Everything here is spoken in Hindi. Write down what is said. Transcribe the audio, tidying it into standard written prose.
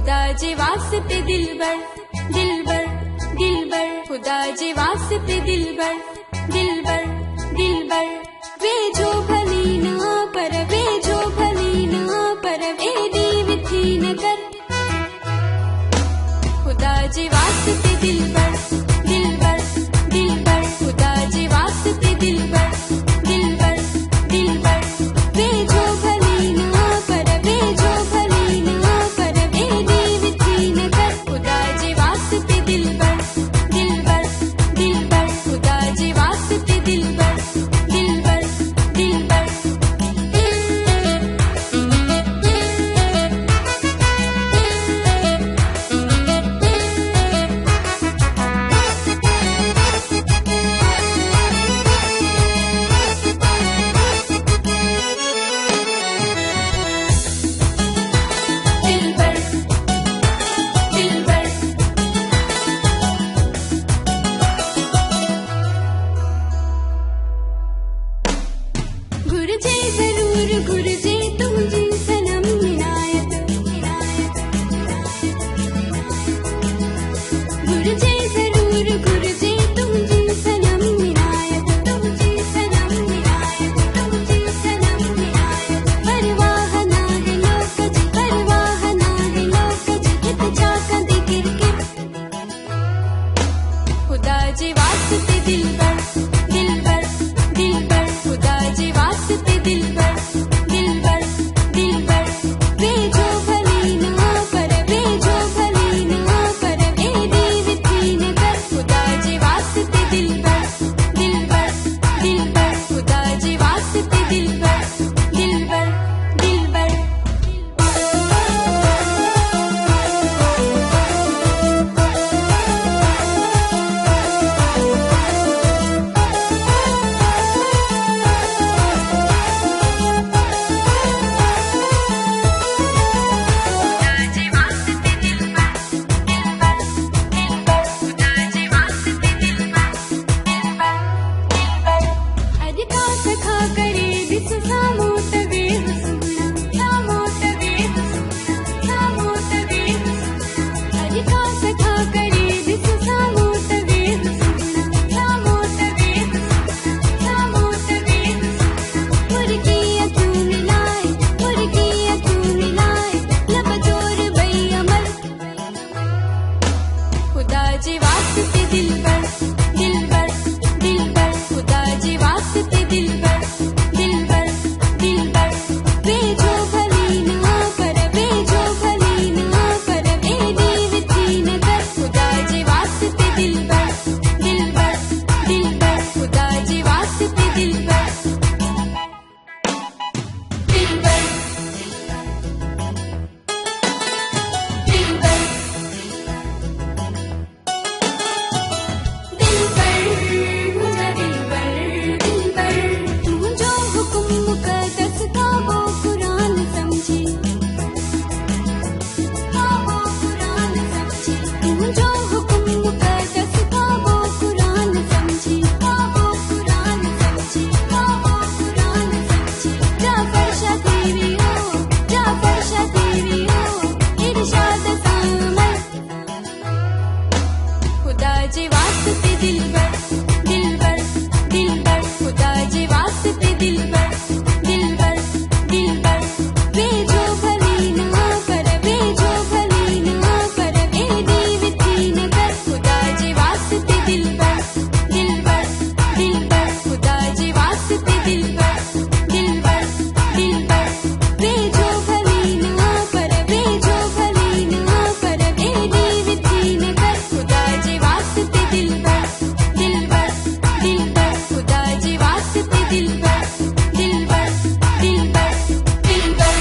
खुदा जे वास्ते दिलबर दिलबर दिलबर, खुदा जे वास्ते दिलबर दिलबर दिलबर, वेझो भली ना पर वेझो भली ना पर वेदी विधि न कर, खुदा जे वास्ते दिलबर दिलबर दिलबर, खुदा जे वास्ते दिलबर दिलबर दिलबर, वेझो भली ना पर वेझो भली ना पर वेदी विधि न कर, खुदा जे वास्ते दिलबर दिलबर दिलबर, खुदा जे वास्ते दिलबर दिलबर दिलबर। गुरजे जरूर गुरजे तुझी सनम इनायत इनायत, गुरजे जरूर गुरजे तुझी सनम इनायत, तुझी सनम इनायत, तुझी सनम इनायत, परवाह ना है लोकज परवाह ना है लोकज, कित जाका दी किरकिर, खुदा जे वास्ते दिलबर दिलबर दिलबर, खुदा जे वास्ते दिलबर दिलबर दिलबर, वेझो भली ना पर वेझो भली ना पर वेदी विधि न कर, खुदा जे वास्ते दिलबर दिलबर दिलबर, खुदा जे वास्ते दिलबर दिलबर दिलबर। अधिका सखा करे दिस सामोत वे हसूना सामोत वे हसूना सामोत वे हसूना, अधिका सखा करे दिस सामोत वे हसूना सामोत वे हसूना सामोत वे हसूना, मुर्गी क्यों मिलाए मुर्गी क्यों मिलाए, लब जोर बई अमल, खुदा जे वास्ते दिलबर दिलबर दिलबर, खुदा जे वास्ते दिलबर दिलबर दिलबर, वेझो भली ना पर वेझो भली ना पर वेदी विधि न कर, खुदा जे वास्ते दिलबर दिलबर दिलबर, खुदा जे वास्ते दिलबर दिलबर दिलबर दिलबर, खुदा दिलबर दिलबर, तू जो हुक्म मुकद्दस का वो कुरान समझी, का वो कुरान समझी, तू जो हुक्म मुकद्दस का वो कुरान समझी, का वो कुरान समझी, का वो कुरान समझी, जाफर शाह तेरी ओ इरशाद सामल, खुदा जे वास्ते दिलबर दिलबर दिलबर, खुदा जे वास्ते दिलबर दिलबर दिलबर, वेझो भली ना पर वेझो भली ना पर वेदी विधि न कर, खुदा जे वास्ते दिलबर दिलबर दिलबर, खुदा जे वास्ते दिलबर दिलबर दिलबर, वेझो भली ना पर वेझो भली ना पर वेदी विधि न कर, खुदा जे वास्ते दिलबर दिलबर दिलबर, खुदा जे वास्ते दिलबर दिलबर दिलबर दिलबर।